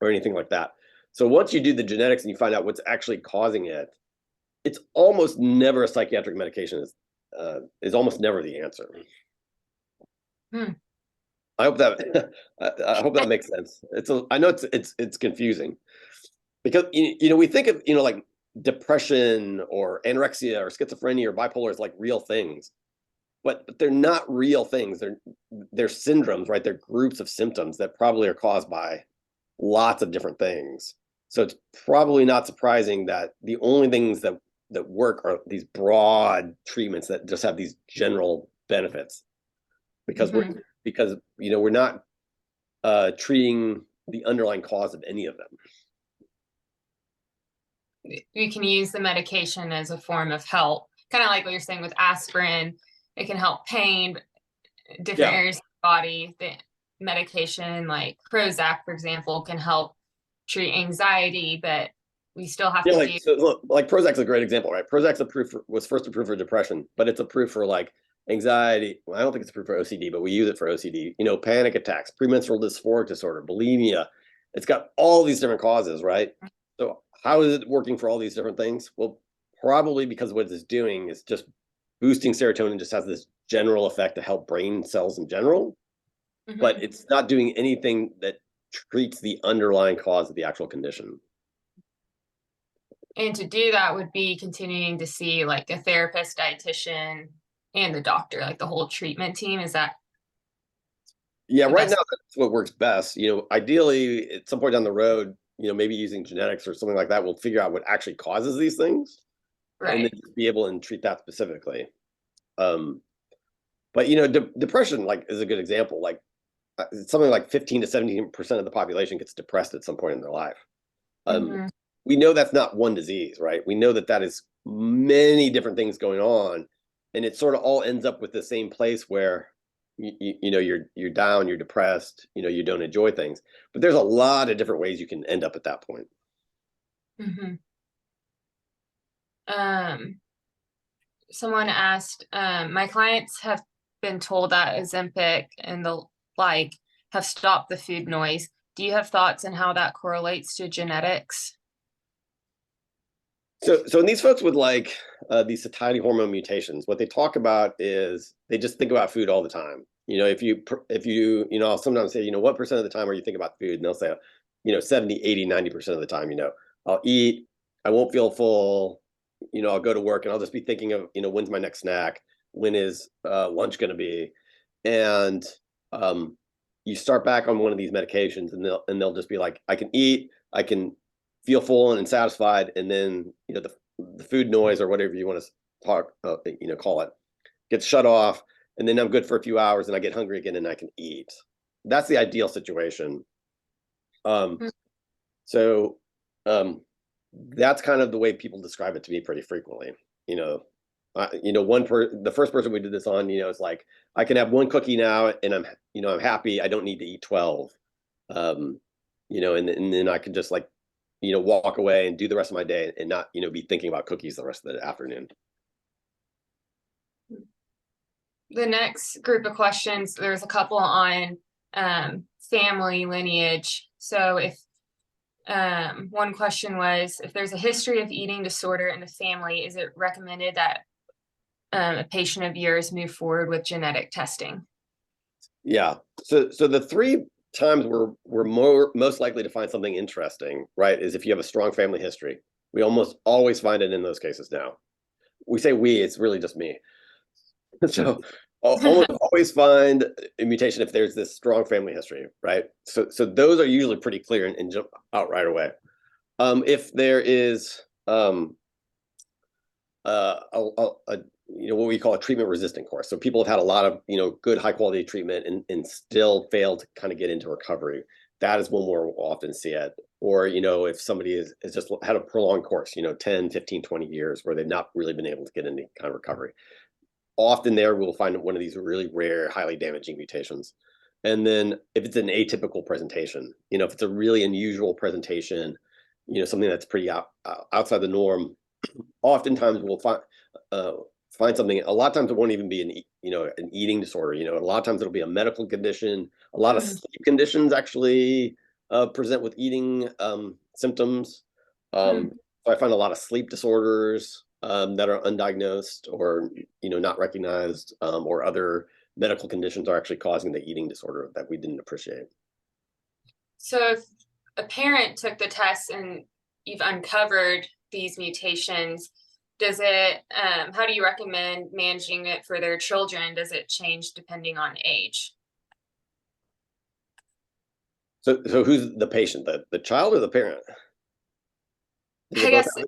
S3: or anything like that. So once you do the genetics and you find out what's actually causing it, it's almost never a psychiatric medication is almost never the answer. I hope that makes sense. I know it's confusing because we think of like depression or anorexia or schizophrenia or bipolar as like real things, but they're not real things. They're syndromes, right? They're groups of symptoms that probably are caused by lots of different things. So it's probably not surprising that the only things that work are these broad treatments that just have these general benefits, because we're not treating the underlying cause of any of them.
S1: You can use the medication as a form of help, kind of like what you're saying with aspirin. It can help pain, but different areas of the body. The medication like Prozac, for example, can help treat anxiety, but we still have to do.
S3: So look, like Prozac's a great example, right? Prozac's was first approved for depression, but it's approved for like anxiety. Well, I don't think it's approved for OCD, but we use it for OCD. Panic attacks, premenstrual dysphoric disorder, bulimia. It's got all these different causes, right? So how is it working for all these different things? Well, probably because what it's doing is just boosting serotonin. Just has this general effect to help brain cells in general, but it's not doing anything that treats the underlying cause of the actual condition.
S1: And to do that would be continuing to see like a therapist, dietitian, and the doctor, like the whole treatment team. Is that?
S3: Yeah, right now that's what works best. Ideally, at some point down the road, maybe using genetics or something like that, we'll figure out what actually causes these things,
S1: Right.
S3: And then just be able to treat that specifically. But depression is a good example. Like something like 15 to 17% of the population gets depressed at some point in their life. We know that's not one disease, right? We know that is many different things going on, and it sort of all ends up with the same place where you're down, you're depressed, you don't enjoy things. But there's a lot of different ways you can end up at that point.
S1: Someone asked, my clients have been told that Ozempic and the like have stopped the food noise. Do you have thoughts on how that correlates to genetics?
S3: So in these folks with like these satiety hormone mutations, what they talk about is they just think about food all the time. You know, if you I'll sometimes say, what percent of the time are you thinking about food? And they'll say, 70, 80, 90% of the time, I'll eat, I won't feel full, I'll go to work and I'll just be thinking of, when's my next snack? When is lunch going to be? And you start back on one of these medications and they'll just be like, I can eat, I can feel full and satisfied, and then the food noise or whatever you want to talk call it gets shut off, and then I'm good for a few hours and I get hungry again and I can eat. That's the ideal situation. So that's kind of the way people describe it to me pretty frequently. The first person we did this on, it's like, I can have one cookie now and I'm happy. I don't need to eat 12. And then I can just like, walk away and do the rest of my day and not, be thinking about cookies the rest of the afternoon.
S1: The next group of questions, there's a couple on family lineage. So if one question was, if there's a history of eating disorder in the family, is it recommended that a patient of yours move forward with genetic testing? Yeah.
S3: So the three times we're most likely to find something interesting, right, is if you have a strong family history. We almost always find it in those cases now. We say we, it's really just me. So almost always find a mutation if there's this strong family history, right? So those are usually pretty clear and jump out right away. If there is what we call a treatment resistant course. So people have had a lot of, good high quality treatment and still fail to kind of get into recovery. That is when we'll often see it. Or, if somebody has just had a prolonged course, 10, 15, 20 years where they've not really been able to get into kind of recovery. Often there we'll find one of these really rare, highly damaging mutations. And then if it's an atypical presentation, if it's a really unusual presentation, something that's pretty outside the norm, oftentimes we'll find something. A lot of times it won't even be an eating disorder. A lot of times it'll be a medical condition. A lot of sleep conditions actually present with eating symptoms. So I find a lot of sleep disorders that are undiagnosed or not recognized, or other medical conditions are actually causing the eating disorder that we didn't appreciate.
S1: So if a parent took the test and you've uncovered these mutations, does it how do you recommend managing it for their children? Does it change depending on age?
S3: So who's the patient, the child or the parent?
S1: I guess the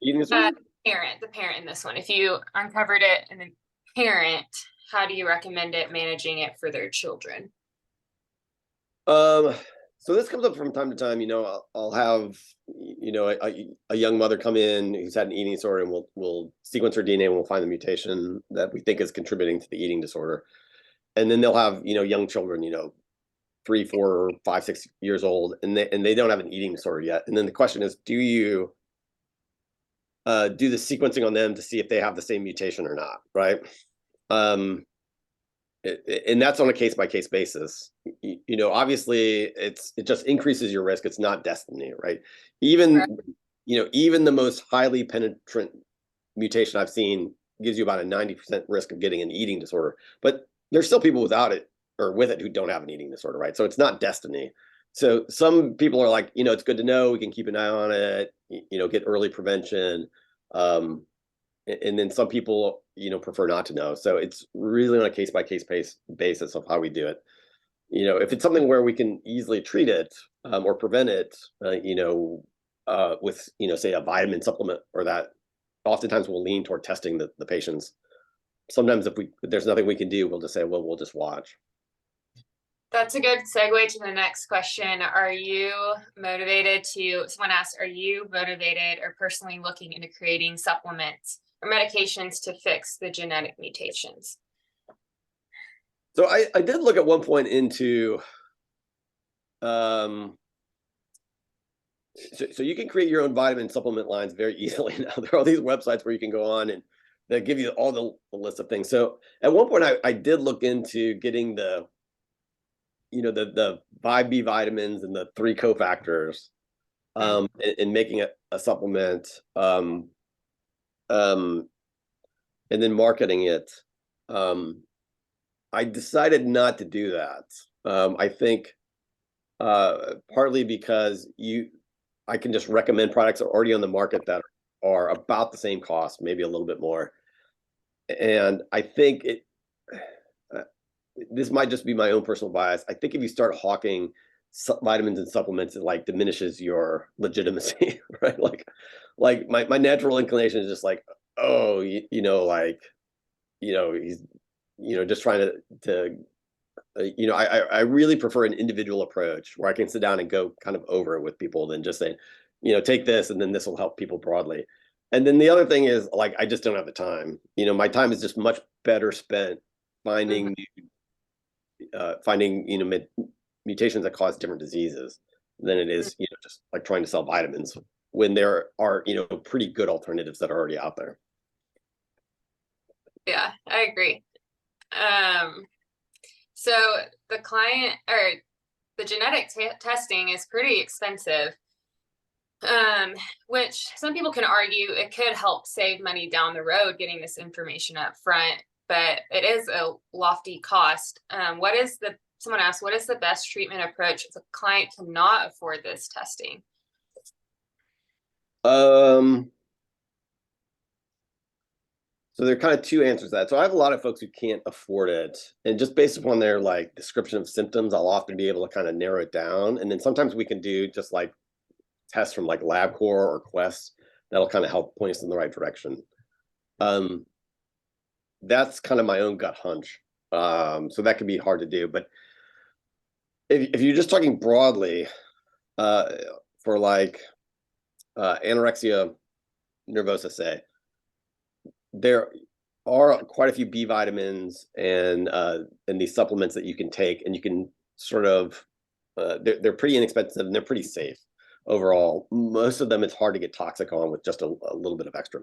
S1: parent in this one. If you uncovered it in the parent, how do you recommend it managing it for their children?
S3: So this comes up from time to time. I'll have a young mother come in who's had an eating disorder, and we'll sequence her DNA and we'll find the mutation that we think is contributing to the eating disorder. And then they'll have young children, 3, 4, 5, 6 years old, and they don't have an eating disorder yet. And then the question is, do you do the sequencing on them to see if they have the same mutation or not, right? And that's on a case-by-case basis. Obviously it just increases your risk. It's not destiny, right? Even the most highly penetrant mutation I've seen gives you about a 90% risk of getting an eating disorder, but there's still people without it or with it who don't have an eating disorder, right? So it's not destiny. So some people are like, it's good to know, we can keep an eye on it, get early prevention. And then some people, prefer not to know. So it's really on a case-by-case basis of how we do it. If it's something where we can easily treat it or prevent it, with, say a vitamin supplement or that, oftentimes we'll lean toward testing the patients. Sometimes if there's nothing we can do, we'll just say, well, we'll just watch.
S1: That's a good segue to the next question. Are you motivated someone asked, are you motivated or personally looking into creating supplements or medications to fix the genetic mutations?
S3: So I did look at one point into So you can create your own vitamin supplement lines very easily now. There are all these websites where you can go on and they give you all the list of things. So at one point I did look into getting the 5B vitamins and the 3 cofactors and making a supplement and then marketing it. I decided not to do that. I think partly because I can just recommend products that are already on the market that are about the same cost, maybe a little bit more. And I think this might just be my own personal bias. I think if you start hawking vitamins and supplements, it like diminishes your legitimacy, right? Like my natural inclination is just like, oh, he's just trying to I really prefer an individual approach where I can sit down and go kind of over it with people than just saying, take this and then this will help people broadly. And then the other thing is like, I just don't have the time. My time is just much better spent finding mutations that cause different diseases than it is, just like trying to sell vitamins when there are, pretty good alternatives that are already out there.
S1: Yeah, I agree. So the client or the genetic testing is pretty expensive, which some people can argue it could help save money down the road getting this information up front, but it is a lofty cost. Someone asked, what is the best treatment approach if a client cannot afford this testing?
S3: So there are kind of two answers to that. So I have a lot of folks who can't afford it. And just based upon their like description of symptoms, I'll often be able to kind of narrow it down. And then sometimes we can do just like tests from like LabCorp or Quest that'll kind of help point us in the right direction. That's kind of my own gut hunch. So that can be hard to do. But if you're just talking broadly for like anorexia nervosa, say, there are quite a few B vitamins and these supplements that you can take, and you can sort of they're pretty inexpensive and they're pretty safe overall. Most of them it's hard to get toxic on with just a little bit of extra.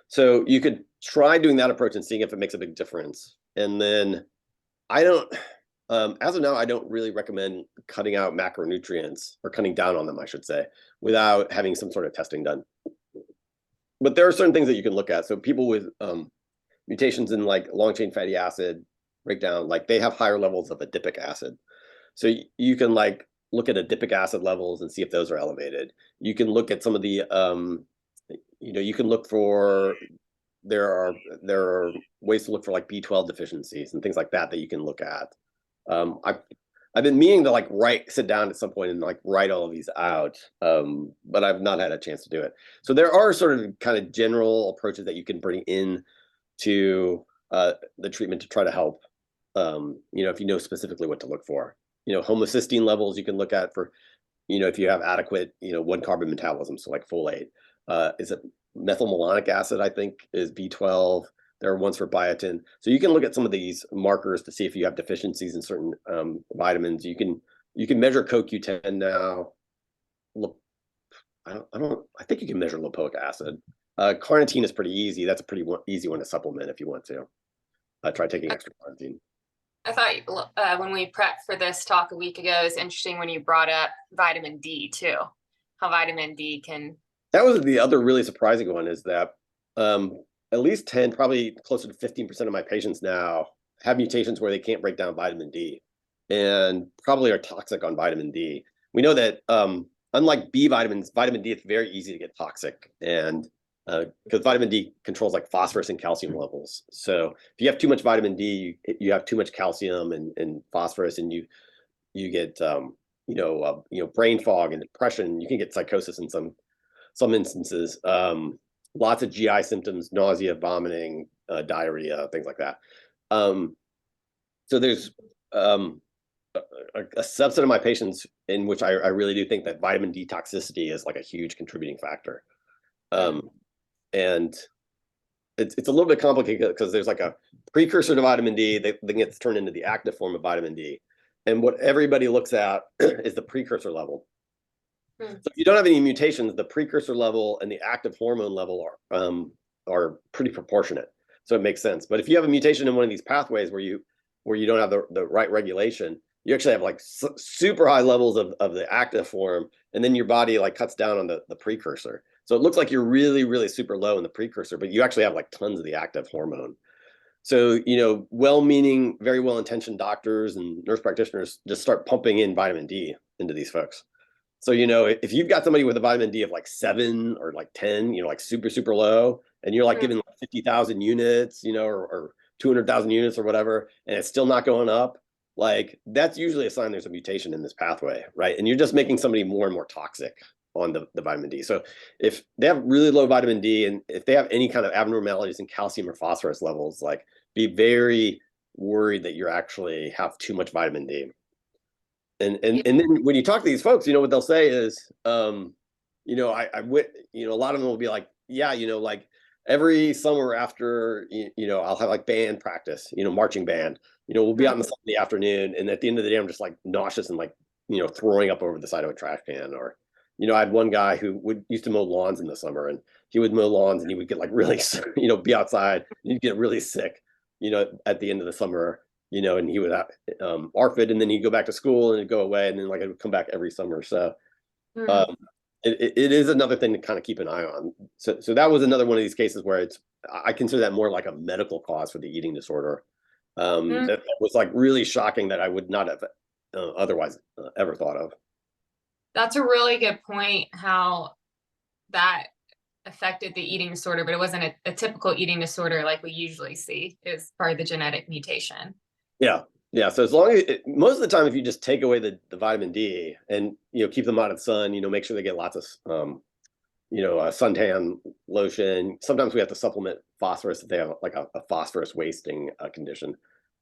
S3: So you could try doing that approach and seeing if it makes a big difference. And then I don't, as of now, I don't really recommend cutting out macronutrients or cutting down on them, I should say, without having some sort of testing done. But there are certain things that you can look at. So people with mutations in like long chain fatty acid breakdown, like they have higher levels of adipic acid. So you can like look at adipic acid levels and see if those are elevated. You can look at some of the, you can look for, there are ways to look for like B12 deficiencies and things like that you can look at. I've been meaning to sit down at some point and like write all of these out, but I've not had a chance to do it. So there are sort of kind of general approaches that you can bring in to the treatment to try to help, if you know specifically what to look for. Homocysteine levels you can look at for, if you have adequate, 1-carbon metabolism, so like folate. Is it methylmalonic acid, I think, is B12. There are ones for biotin. So you can look at some of these markers to see if you have deficiencies in certain vitamins. You can measure CoQ10 now. Look, I think you can measure lipoic acid. Carnitine is pretty easy. That's a pretty easy one to supplement if you want to. Try taking extra carnitine.
S1: I thought when we prepped for this talk a week ago, it's interesting when you brought up vitamin D too. How vitamin D can.
S3: That was the other really surprising one, is that at least 10, probably closer to 15% of my patients now have mutations where they can't break down vitamin D and probably are toxic on vitamin D. We know that unlike B vitamins, vitamin D, it's very easy to get toxic, and because vitamin D controls like phosphorus and calcium levels. So if you have too much vitamin D, you have too much calcium and phosphorus, and you get brain fog and depression. You can get psychosis in some instances. Lots of GI symptoms, nausea, vomiting, diarrhea, things like that. So there's a subset of my patients in which I really do think that vitamin D toxicity is like a huge contributing factor. And it's a little bit complicated because there's like a precursor to vitamin D that gets turned into the active form of vitamin D. And what everybody looks at is the precursor level.
S1: Hmm.
S3: So if you don't have any mutations, the precursor level and the active hormone level are pretty proportionate. So it makes sense. But if you have a mutation in one of these pathways where you don't have the right regulation, you actually have like super high levels of the active form, and then your body like cuts down on the precursor. So it looks like you're really, really super low in the precursor, but you actually have like tons of the active hormone. So, well-meaning, very well-intentioned doctors and nurse practitioners just start pumping in vitamin D into these folks. So, if you've got somebody with a vitamin D of like 7 or like 10, like super, super low, and you're like giving like 50,000 units, or 200,000 units or whatever, and it's still not going up, like that's usually a sign there's a mutation in this pathway, right? And you're just making somebody more and more toxic on the vitamin D. So if they have really low vitamin D, and if they have any kind of abnormalities in calcium or phosphorus levels, like be very worried that you actually have too much vitamin D. And then when you talk to these folks, what they'll say is, I went, a lot of them will be like, yeah, like every summer after, I'll have like band practice, marching band, we'll be out in the sun in the afternoon, and at the end of the day, I'm just like nauseous and like, throwing up over the side of a trash can. Or, I had one guy who used to mow lawns in the summer, and he would mow lawns and he would get like really, be outside and he'd get really sick, at the end of the summer. And he would have ARFID, and then he'd go back to school and it'd go away, and then like it would come back every summer. So it is another thing to kind of keep an eye on. So that was another one of these cases where I consider that more like a medical cause for the eating disorder. That was like really shocking that I would not have otherwise ever thought of.
S1: That's a really good point, how that affected the eating disorder, but it wasn't a typical eating disorder like we usually see. It was part of the genetic mutation.
S3: Yeah. So as long as most of the time, if you just take away the vitamin D and keep them out of the sun, make sure they get lots of suntan lotion. Sometimes we have to supplement phosphorus if they have like a phosphorus wasting condition.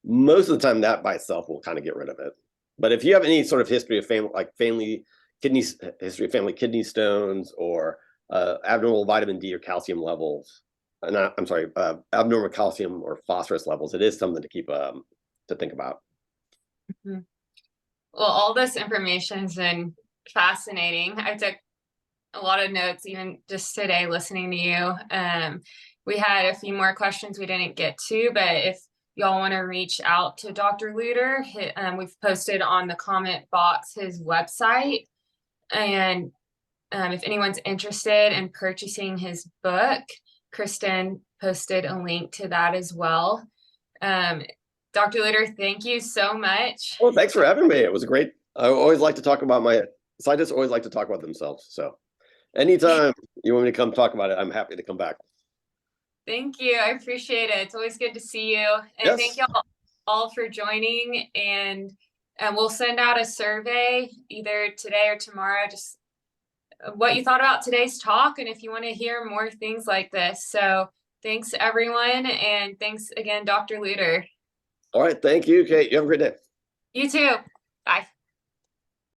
S3: Most of the time, that by itself will kind of get rid of it. But if you have any sort of history of family kidney stones, or abnormal vitamin D or calcium levels, abnormal calcium or phosphorus levels, it is something to keep to think about.
S1: Well, all this information has been fascinating. I took a lot of notes even just today listening to you. We had a few more questions we didn't get to, but if y'all want to reach out to Dr. Lutter, we've posted on the comment box his website. And if anyone's interested in purchasing his book, Kristen posted a link to that as well. Dr. Lutter, thank you so much.
S3: Well, thanks for having me. It was great. I always like to talk about scientists always like to talk about themselves. So anytime you want me to come talk about it, I'm happy to come back.
S1: Thank you. I appreciate it. It's always good to see you. And
S3: Yes.
S1: Thank y'all all for joining. And we'll send out a survey either today or tomorrow, just what you thought about today's talk, and if you want to hear more things like this. So thanks, everyone. And thanks again, Dr. Lutter.
S3: All right. Thank you, Kate. You have a great day.
S1: You too. Bye.